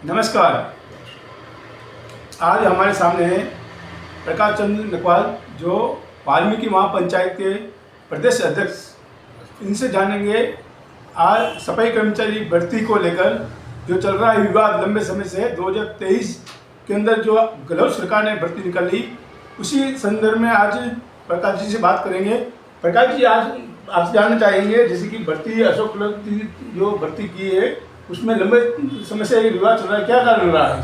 नमस्कार। आज हमारे सामने हैं प्रकाश चंद्र नकवाल, जो वाल्मीकि महापंचायत के प्रदेश अध्यक्ष। इनसे जानेंगे आज सफाई कर्मचारी भर्ती को लेकर जो चल रहा है विवाद लंबे समय से 2023 के अंदर जो गहलोत सरकार ने भर्ती निकाली, उसी संदर्भ में आज प्रकाश जी से बात करेंगे। प्रकाश जी, आज आपसे जानना चाहेंगे, जैसे कि भर्ती अशोक गहलोत की जो भर्ती की है उसमें लंबे समय से विवाद चल रहा है, क्या कारण रहा है?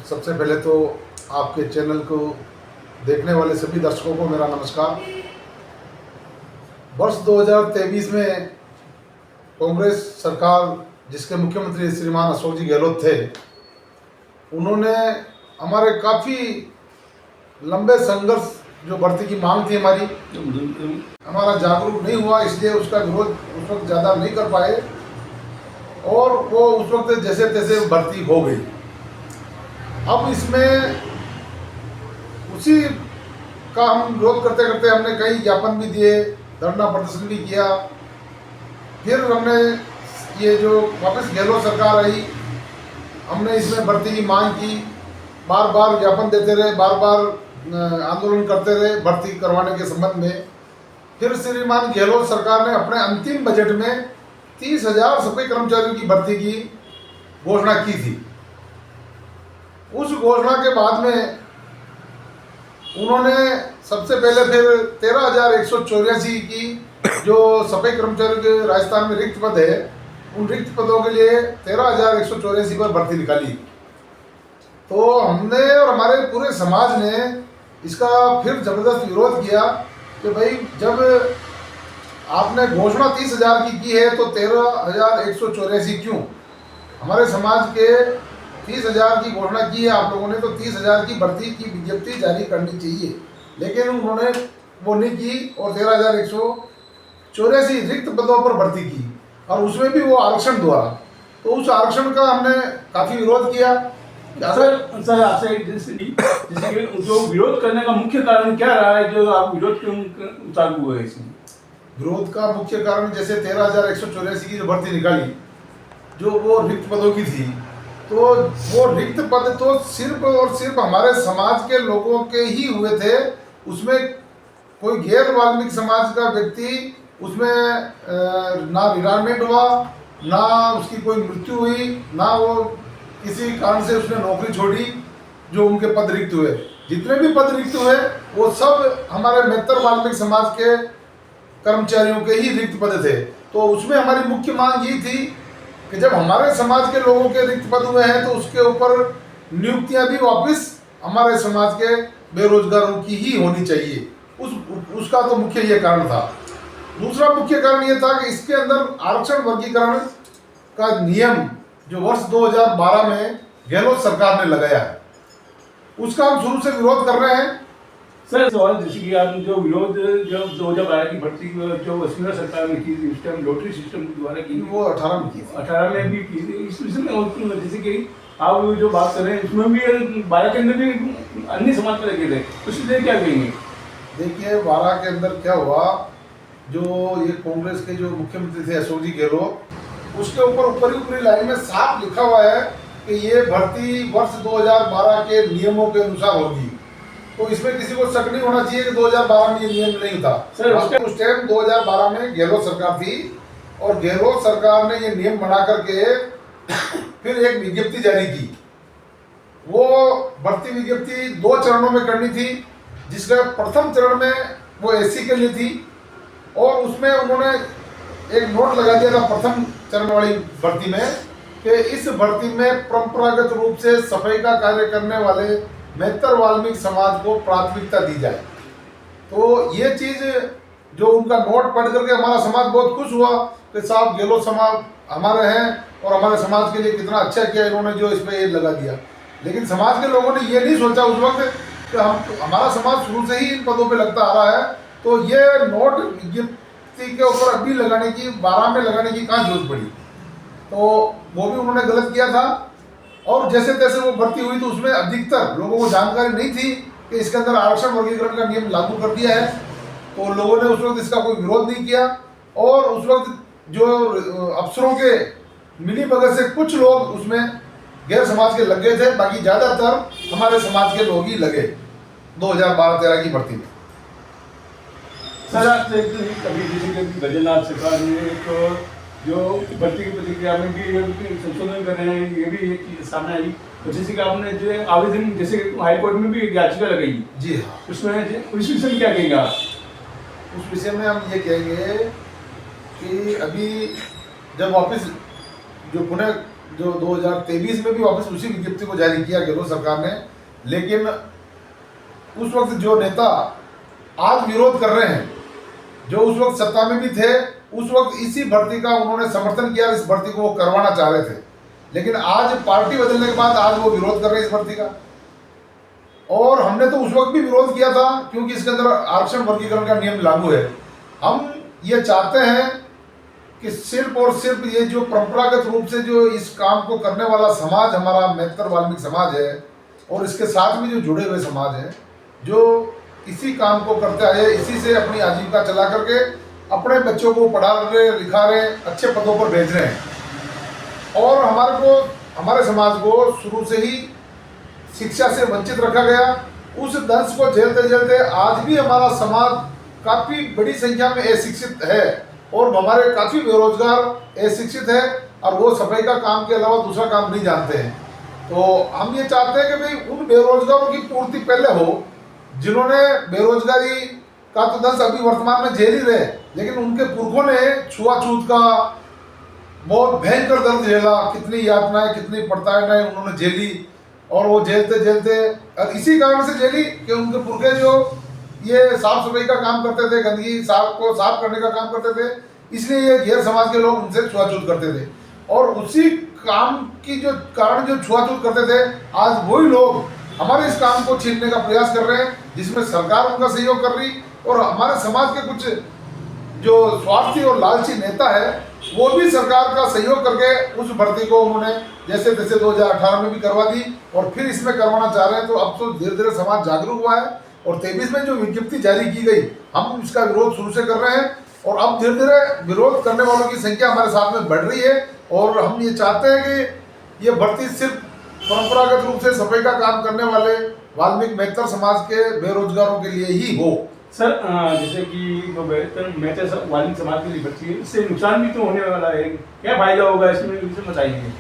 सबसे पहले तो आपके चैनल को देखने वाले सभी दर्शकों को मेरा नमस्कार। वर्ष 2023 में कांग्रेस सरकार, जिसके मुख्यमंत्री श्रीमान अशोक जी गहलोत थे, उन्होंने हमारे काफ़ी लंबे संघर्ष, जो भर्ती की मांग थी हमारा जागरूक नहीं हुआ, इसलिए उसका विरोध उस वक्त ज़्यादा नहीं कर पाए और वो उस वक्त जैसे तैसे भर्ती हो गई। अब इसमें उसी का हम विरोध करते करते हमने कई ज्ञापन भी दिए, धरना प्रदर्शन भी किया। फिर हमने ये जो वापस गहलोत सरकार आई, हमने इसमें भर्ती की मांग की, बार बार ज्ञापन देते रहे, बार बार आंदोलन करते रहे भर्ती करवाने के संबंध में। फिर श्रीमान गहलोत सरकार ने अपने अंतिम बजट में 30,000 सफाई कर्मचारियों की भर्ती की घोषणा की थी। उस घोषणा के बाद में उन्होंने सबसे पहले फिर 13,184 की जो सफाई कर्मचारियों के राजस्थान में रिक्त पद है, उन रिक्त पदों के लिए 13,184 पर भर्ती निकाली। तो हमने और हमारे पूरे समाज ने इसका फिर जबरदस्त विरोध किया कि भाई, जब आपने घोषणा 30,000 की है तो 13,184 क्यों? हमारे समाज के 30,000 की घोषणा की है आप लोगों ने, तो 30,000 की भर्ती की विज्ञप्ति जारी करनी चाहिए, लेकिन उन्होंने वो नहीं की और 13,184 रिक्त पदों पर भर्ती की, और उसमें भी वो आरक्षण द्वारा। तो उस आरक्षण का हमने काफ़ी विरोध किया। सर आपसे जैसे कि जो विरोध करने का मुख्य कारण क्या रहा है, जो आप विरोध क्यों उतारू हुए हैं इसमें? विरोध का मुख्य कारण, जैसे 13,184 की जो भर्ती निकाली, जो वो रिक्त पदों की थी, तो वो रिक्त पद तो सिर्फ और सिर्फ हमारे समाज के लोगों के ही हुए थे। उसमें कोई गैर वाल्मीकि समाज का व्यक्ति उसमें ना रिटायरमेंट हुआ, ना उसकी कोई मृत्यु हुई, ना वो किसी कारण से उसने नौकरी छोड़ी। जो उनके पद रिक्त हुए, जितने भी पद रिक्त हुए, वो सब हमारे मेहतर वाल्मीकि समाज के कर्मचारियों के ही रिक्त पद थे। तो उसमें हमारी मुख्य मांग ये थी कि जब हमारे समाज के लोगों के रिक्त पद हुए हैं, तो उसके ऊपर नियुक्तियां भी वापस हमारे समाज के बेरोजगारों की ही होनी चाहिए। उसका तो मुख्य ये कारण था। दूसरा मुख्य कारण ये था कि इसके अंदर आरक्षण वर्गीकरण का नियम जो वर्ष 2012 में गहलोत सरकार ने लगाया है, उसका हम शुरू से विरोध कर रहे हैं। सर सवाल, जैसे कि आप जो विरोध जब 2012 की भर्ती जो वसुंधरा सरकार ने की थी, उस टाइम लॉटरी सिस्टम के द्वारा की, वो 18 में की, 18 में भी की थी। इसमें जैसे कि आप जो बात कर रहे हैं, उसमें भी 12 के अंदर भी अन्य समाज पर लगे थे, उससे क्या कहेंगे? देखिए, 12 के अंदर क्या हुआ, जो ये कांग्रेस के जो मुख्यमंत्री थे अशोक जी गहलोत, उसके ऊपर ऊपरी लाइन में साफ लिखा हुआ है कि ये भर्ती वर्ष 2012 के नियमों के अनुसार होगी। तो इसमें किसी को शक नहीं होना चाहिए कि 2012 में ये नियम नहीं था। उस टाइम 2012 में गहलोत सरकार थी, और गहलोत सरकार ने ये नियम बना करके फिर एक विज्ञप्ति जारी की। वो भर्ती विज्ञप्ति 2 चरणों में करनी थी, जिसका प्रथम चरण में वो एससी के लिए थी, और उसमें उन्होंने एक नोट लगा दिया था प्रथम चरण वाली भर्ती में कि इस भर्ती में परंपरागत रूप से सफाई का कार्य करने वाले मेहतर वाल्मीकि समाज को प्राथमिकता दी जाए। तो ये चीज़ जो उनका नोट पढ़ करके हमारा समाज बहुत खुश हुआ कि साहब, गहलोत समाज हमारे हैं और हमारे समाज के लिए कितना अच्छा किया इन्होंने जो इस पर ये लगा दिया। लेकिन समाज के लोगों ने ये नहीं सोचा उस वक्त कि हमारा समाज शुरू से ही इन पदों पे लगता आ रहा है, तो ये नोट विज्ञप्ति के ऊपर अभी लगाने की, 12 में लगाने की कहाँ जरूरत पड़ी? तो वो भी उन्होंने गलत किया था। और जैसे तैसे वो भर्ती हुई, तो उसमें अधिकतर लोगों को जानकारी नहीं थी कि इसके अंदर आरक्षण वर्गीकरण का नियम लागू कर दिया है। तो लोगों ने उस वक्त इसका कोई विरोध नहीं किया, और उस वक्त जो अफसरों के मिली भगत से कुछ लोग उसमें गैर समाज के लग गए थे, बाकी ज़्यादातर हमारे समाज के लोग ही लगे 2012-13 की भर्ती में। सर आज अभी जैसे कि बैजनाथ सरकार ने तो जो भर्ती की प्रतिक्रिया में भी संशोधन कर रहे हैं, ये भी एक चीज़ सामने आई। तो जैसे कि आपने जो आवेदन जैसे हाई कोर्ट में भी एक याचिका लगाई, जी हाँ, उसमें उस विषय में क्या कहेंगे आप? उस विषय में हम ये कहेंगे कि अभी जब वापस जो पुनः जो 2023 में भी वापस उसी विज्ञप्ति को जारी किया गहलोत सरकार ने, लेकिन उस वक्त जो नेता आज विरोध कर रहे हैं, जो उस वक्त सत्ता में भी थे, उस वक्त इसी भर्ती का उन्होंने समर्थन किया, इस भर्ती को वो करवाना चाह रहे थे, लेकिन आज पार्टी बदलने के बाद आज वो विरोध कर रहे हैं इस भर्ती का। और हमने तो उस वक्त भी विरोध किया था, क्योंकि इसके अंदर आरक्षण वर्गीकरण का नियम लागू है। हम ये चाहते हैं कि सिर्फ और सिर्फ ये जो परंपरागत रूप से जो इस काम को करने वाला समाज हमारा मेहतर वाल्मीकि समाज है, और इसके साथ में जो जुड़े हुए समाज हैं, जो इसी काम को करते आए, इसी से अपनी आजीविका चला करके अपने बच्चों को पढ़ा रहे, लिखा रहे, अच्छे पदों पर भेज रहे हैं। और हमारे समाज को शुरू से ही शिक्षा से वंचित रखा गया। उस दंश को झेलते झेलते आज भी हमारा समाज काफ़ी बड़ी संख्या में अशिक्षित है, और हमारे काफ़ी बेरोजगार अशिक्षित है, और वो सफाई का काम के अलावा दूसरा काम नहीं जानते हैं। तो हम ये चाहते हैं कि भाई उन बेरोजगारों की पूर्ति पहले हो, जिन्होंने बेरोजगारी का तो दंश अभी वर्तमान में झेल ही रहे, लेकिन उनके पुरखों ने छुआछूत का बहुत भयंकर दर्द झेला, कितनी यातनाएं, कितनी पड़ताड़ें उन्होंने झेली, और वो झेलते झेलते और इसी कारण से झेली कि उनके पुरखे जो ये साफ सफाई का काम करते थे, गंदगी को साफ करने का काम करते थे, इसलिए ये गैर समाज के लोग उनसे छुआछूत करते थे, और उसी काम की जो कारण जो छुआछूत करते थे, आज वही लोग हमारे इस काम को छीनने का प्रयास कर रहे हैं, जिसमें सरकार उनका सहयोग कर रही, और हमारे समाज के कुछ जो स्वार्थी और लालची नेता है, वो भी सरकार का सहयोग करके उस भर्ती को उन्होंने जैसे तैसे 2018 में भी करवा दी, और फिर इसमें करवाना चाह रहे हैं। तो अब तो धीरे धीरे समाज जागरूक हुआ है, और 23 में जो विज्ञप्ति जारी की गई, हम इसका विरोध शुरू से कर रहे हैं, और अब धीरे धीरे विरोध करने वालों की संख्या हमारे साथ में बढ़ रही है। और हम ये चाहते हैं कि ये भर्ती सिर्फ परंपरागत रूप से सफाई का काम करने वाले वाल्मीकि मेहतर समाज के बेरोजगारों के लिए ही हो। सर जैसे कि जो मेहतर वाल्मीकि समाज के लिए भर्ती है, इससे नुकसान भी तो होने वाला है, क्या फायदा होगा इसमें, इसे बताइए।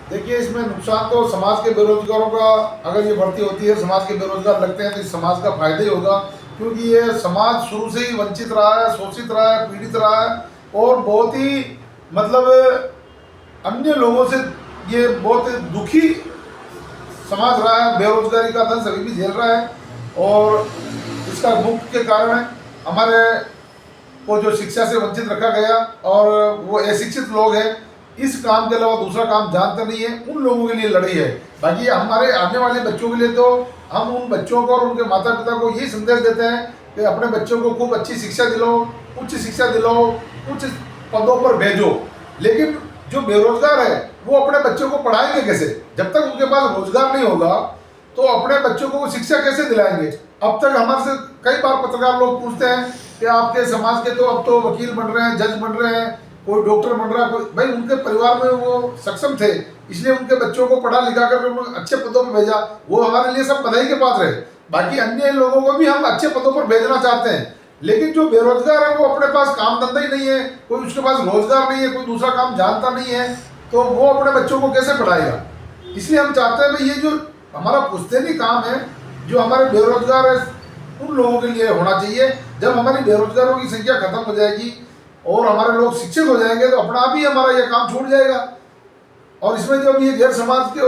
देखिए, इसमें नुकसान तो समाज के बेरोजगारों का, अगर ये भर्ती होती है, समाज के बेरोजगार लगते हैं, तो इस समाज का फायदा ही होगा, क्योंकि ये समाज शुरू से ही वंचित रहा है, शोषित रहा है, पीड़ित रहा है, और बहुत ही मतलब अन्य लोगों से ये बहुत दुखी समाज रहा है, बेरोजगारी का दंश अभी भी झेल रहा है। और इसका मुख्य कारण हमारे को जो शिक्षा से वंचित रखा गया, और वो अशिक्षित लोग हैं, इस काम के अलावा दूसरा काम जानते नहीं है, उन लोगों के लिए लड़ाई है। बाकी हमारे आने वाले बच्चों के लिए तो हम उन बच्चों को और उनके माता पिता को यही संदेश देते हैं कि अपने बच्चों को खूब अच्छी शिक्षा दिलाओ, उच्च शिक्षा दिलाओ, उच्च पदों पर भेजो। लेकिन जो बेरोजगार है वो अपने बच्चों को पढ़ाएंगे कैसे? जब तक उनके पास रोजगार नहीं होगा तो अपने बच्चों को वो शिक्षा कैसे दिलाएंगे? अब तक हमारे से कई बार पत्रकार लोग पूछते हैं कि आपके समाज के तो अब तो वकील बन रहे हैं, जज बन रहे हैं, कोई डॉक्टर बन रहा है, कोई भाई उनके परिवार में वो सक्षम थे, इसलिए उनके बच्चों को पढ़ा लिखा कर उन्होंने अच्छे पदों पर भेजा, वो हमारे लिए सब बधाई के पात्र है। बाकी अन्य लोगों को भी हम अच्छे पदों पर भेजना चाहते हैं, लेकिन जो बेरोजगार है वो अपने पास काम धंधा ही नहीं है, कोई उसके पास रोजगार नहीं है, कोई दूसरा काम जानता नहीं है, तो वो अपने बच्चों को कैसे पढ़ाएगा? इसलिए हम चाहते हैं भाई ये जो हमारा पुश्तैनी काम है, जो हमारे बेरोजगार है, उन लोगों के लिए होना चाहिए। जब हमारी बेरोजगारों की संख्या खत्म हो जाएगी और हमारे लोग शिक्षित हो जाएंगे तो अपना आप ही हमारा ये काम छूट जाएगा। और इसमें जो ये गैर समाज के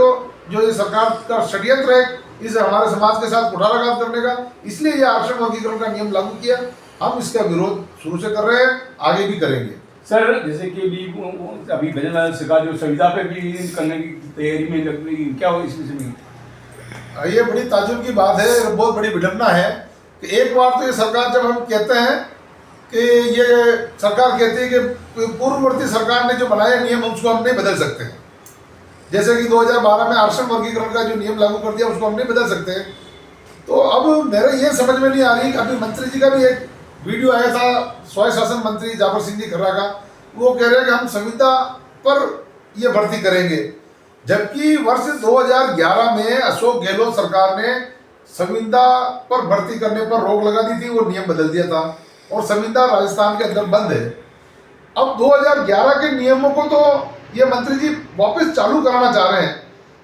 जो ये सरकार का षड्यंत्र है इस हमारे समाज के साथ कुठाराघात करने का, इसलिए ये आरक्षण वर्गीकरण का नियम लागू किया। हम इसका विरोध शुरू से कर रहे हैं, आगे भी करेंगे। सर जैसे कि अभी बैजनाथ सरकार जो संविदा पे भी करने की तैयारी में लग रही, क्या हो इसमें से? ये बड़ी ताज्जुब की बात है, बहुत बड़ी विडंबना है कि एक बार तो ये सरकार, जब हम कहते हैं कि ये सरकार कहती है कि पूर्ववर्ती सरकार ने जो बनाया नियम उसको हम नहीं बदल सकते, जैसे कि 2012 में आरक्षण वर्गीकरण का जो नियम लागू कर दिया उसको हम नहीं बदल सकते। तो अब मेरे ये समझ में नहीं आ रही, अभी मंत्री जी का भी एक वीडियो आया था, स्वयं शासन मंत्री जाफर सिंह जी खर्रा का, वो कह रहे हैं कि हम संविदा पर ये भर्ती करेंगे। जबकि वर्ष 2011 में अशोक गहलोत सरकार ने संविदा पर भर्ती करने पर रोक लगा दी थी, वो नियम बदल दिया था और संविदा राजस्थान के अंदर बंद है। अब 2011 के नियमों को तो ये मंत्री जी वापस चालू कराना चाह रहे हैं,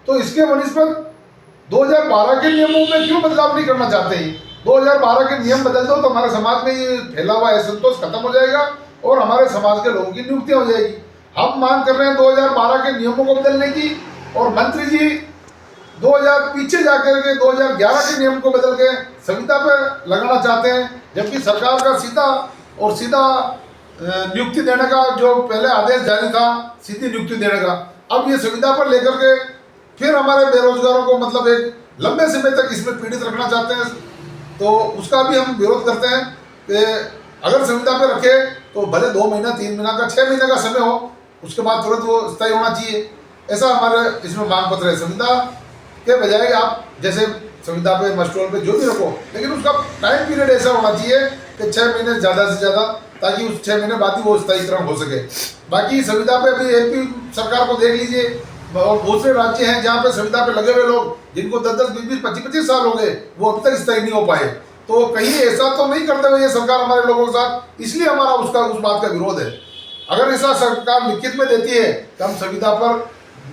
तो इसके बनिस्बत 2012 के नियमों में क्यों बदलाव नहीं करना चाहते हैं? 2012 के नियम बदल दो तो हमारे समाज में ये फैला हुआ असंतोष खत्म हो जाएगा और हमारे समाज के लोगों की नियुक्तियां हो जाएगी। हम मांग कर रहे हैं 2012 के नियमों को बदलने की, और मंत्री जी 2000 पीछे जाकर के 2011 के नियम को बदल के संविदा पर लगाना चाहते हैं, जबकि सरकार का सीधा नियुक्ति देने का जो पहले आदेश जारी था, सीधी नियुक्ति देने का, अब ये संविदा पर लेकर के फिर हमारे बेरोजगारों को मतलब एक लंबे समय तक इसमें पीड़ित रखना चाहते हैं। तो उसका भी हम विरोध करते हैं कि अगर संविदा पे रखे तो भले 2 महीना 3 महीना का 6 महीने का समय हो, उसके बाद तुरंत वो स्थायी होना चाहिए। ऐसा हमारे इसमें मांग पत्र है। संविदा के बजाय आप जैसे संविदा पे मस्टोल पे जो भी रखो, लेकिन उसका टाइम पीरियड ऐसा होना चाहिए कि 6 महीने ज़्यादा से ज़्यादा, ताकि उस 6 महीने बाद ही वो स्थायीकरण हो सके। बाकी संविदा पे अभी एमपी सरकार को देख लीजिए और दूसरे राज्य हैं जहाँ पे संविदा पे लगे हुए लोग जिनको 10-10, 20-20, 25-25 साल हो गए, वो अभी तक स्थायी नहीं हो पाए। तो कहीं ऐसा तो नहीं करते हुए ये सरकार हमारे लोगों के साथ, इसलिए हमारा उस बात का विरोध है। अगर ऐसा सरकार लिखित में देती है कि हम संविदा पर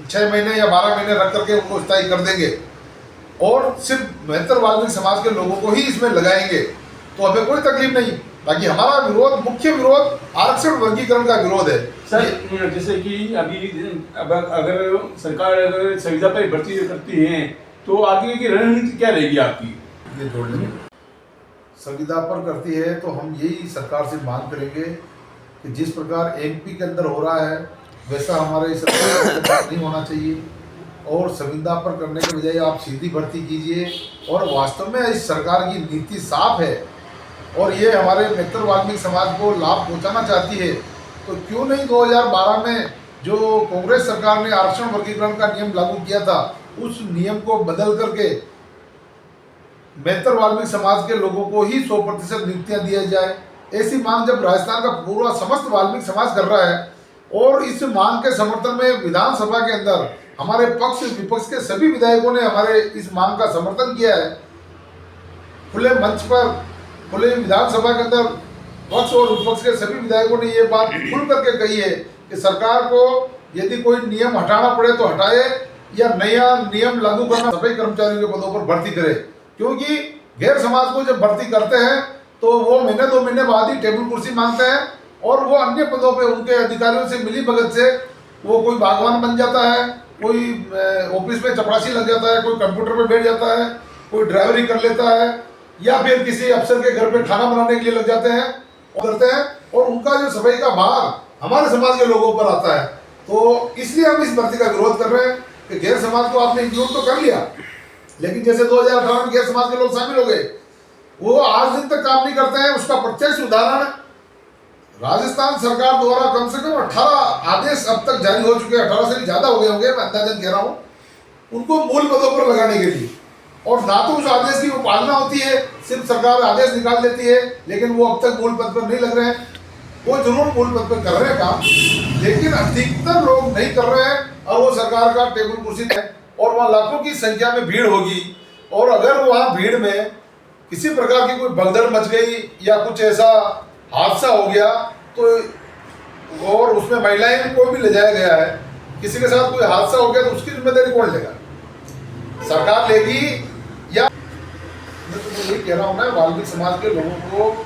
6 महीने या 12 महीने रख करके उनको स्थायी कर देंगे और सिर्फ बेहतर वाल्मीकि समाज के लोगों को ही इसमें लगाएंगे, तो हमें कोई तकलीफ नहीं। बाकी हमारा विरोध, मुख्य विरोध आरक्षण वर्गीकरण का विरोध है। सर, जैसे कि अभी अगर सरकार अगर संविदा पर भर्ती करती है तो आगे की रणनीति क्या रहेगी आपकी? ये जोड़ लेंगे, संविदा पर करती है तो हम यही सरकार से मांग करेंगे कि जिस प्रकार एमपी के अंदर हो रहा है वैसा हमारे सरकार के अंदर नहीं होना चाहिए, और संविदा पर करने के बजाय आप सीधी भर्ती कीजिए। और वास्तव में इस सरकार की नीति साफ है और ये हमारे मित्र वाल्मीकि समाज को लाभ पहुंचाना चाहती है, तो क्यों नहीं 2012 में जो कांग्रेस सरकार ने आरक्षण वर्गीकरण का नियम लागू किया था, उस नियम को बदल करके बेहतर वाल्मीकि समाज के लोगों को ही 100% नियुक्तियां दिया जाए। ऐसी मांग जब राजस्थान का पूरा समस्त वाल्मीकि समाज कर रहा है, और इस मांग के समर्थन में विधानसभा के अंदर हमारे पक्ष विपक्ष के सभी विधायकों ने हमारे इस मांग का समर्थन किया है। खुले मंच पर, खुले विधानसभा के अंदर पक्ष और विपक्ष के सभी विधायकों ने ये बात खुल करके कही है कि सरकार को यदि कोई नियम हटाना पड़े तो हटाए, या नया नियम लागू करना, सफाई कर्मचारियों के पदों पर भर्ती करे। क्योंकि गैर समाज को जब भर्ती करते हैं तो वो महीने 2 महीने बाद ही टेबल कुर्सी मांगते हैं, और वो अन्य पदों पे उनके अधिकारियों से मिली भगत से वो कोई बागवान बन जाता है, कोई ऑफिस में चपरासी लग जाता है, कोई कंप्यूटर पे बैठ जाता है, कोई ड्राइवरी कर लेता है, या फिर किसी अफसर के घर पे खाना बनाने के लिए लग जाते हैं और करते हैं, और उनका जो सफाई का भार हमारे समाज के लोगों पर आता है। तो इसलिए हम इस भर्ती का विरोध कर रहे हैं कि गैर समाज को आपने इंक्लूड तो कर लिया, लेकिन जैसे 2018 में गैर समाज के लोग शामिल हो गए, वो आज दिन तक काम नहीं करते हैं। उसका प्रत्यक्ष उदाहरण राजस्थान सरकार द्वारा कम से कम 18 आदेश अब तक जारी हो चुके हैं, 18 से भी ज्यादा हो गए होंगे, मैं अंदाजन कह रहा हूँ, उनको मूल पदों पर लगाने के लिए। और ना तो उस आदेश की वो पालना होती है, सिर्फ सरकार आदेश निकाल देती है, लेकिन वो अब तक मूल पद पर नहीं लग रहे हैं। वो जरूर मूल पद पर कर रहे हैं काम, लेकिन अधिकतर लोग नहीं कर रहे हैं, और वो सरकार का टेबल कुर्सी है, और वहाँ लाखों की संख्या में भीड़ होगी, और अगर वहाँ भीड़ में किसी प्रकार की कोई भगदड़ मच गई या कुछ ऐसा हादसा हो गया तो, और उसमें महिलाएं को भी ले जाया गया है, किसी के साथ कोई हादसा हो गया तो उसकी जिम्मेदारी कौन लेगा? सरकार लेगी? या मैं तो यही कह रहा हूँ ना, वाल्मीकि समाज के लोगों को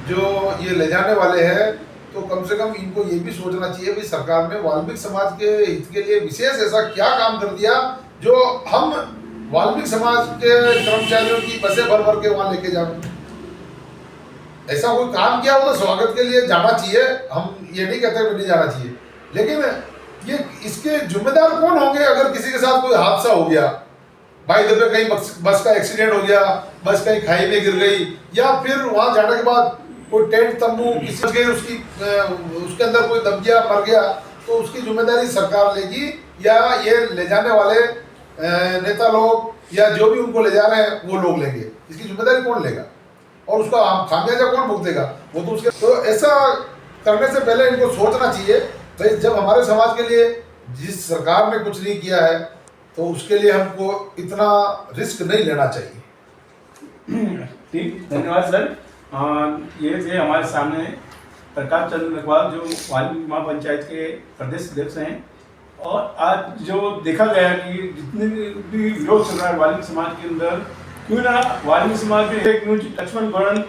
जो ये ले जाने वाले हैं, तो कम से कम इनको ये भी सोचना चाहिए कि सरकार ने वाल्मीकि समाज के हित के लिए विशेष ऐसा क्या काम कर दिया जो हम वाल्मीकि समाज के कर्मचारियों की बसें भर भर के वहां लेके जाए। ऐसा कोई काम किया हो तो स्वागत के लिए जाना चाहिए, हम ये नहीं कहते कि नहीं जाना चाहिए, लेकिन ये इसके जिम्मेदार कौन होंगे अगर किसी के साथ कोई हादसा हो गया, भाई दबे कहीं बस का एक्सीडेंट हो गया, बस कहीं खाई में गिर गई, या फिर वहां जाने के बाद कोई टेंट तंबू किसी गई, उसके अंदर कोई दब गया, मर गया, तो उसकी जिम्मेदारी सरकार लेगी या ये ले जाने वाले नेता लोग या जो भी उनको ले जा रहे हैं वो लोग लेंगे? इसकी जिम्मेदारी कौन लेगा और उसका खामियाजा कौन भुगतेगा? वो तो ऐसा करने से पहले इनको सोचना चाहिए। तो जब हमारे समाज के लिए जिस सरकार ने कुछ नहीं किया है तो उसके लिए हमको इतना रिस्क नहीं लेना चाहिए। ठीक, धन्यवाद सर। ये थे हमारे सामने प्रकाश चंद्र नकवाल जो वाल्मीकि महापंचायत के प्रदेश अध्यक्ष हैं। और आज जो देखा गया कि जितने भी विरोध चल रहा है वाल्मीकि समाज के अंदर, क्यों ना वाल्मीकि समाज में एक न्यूज लक्ष्मण गौड़न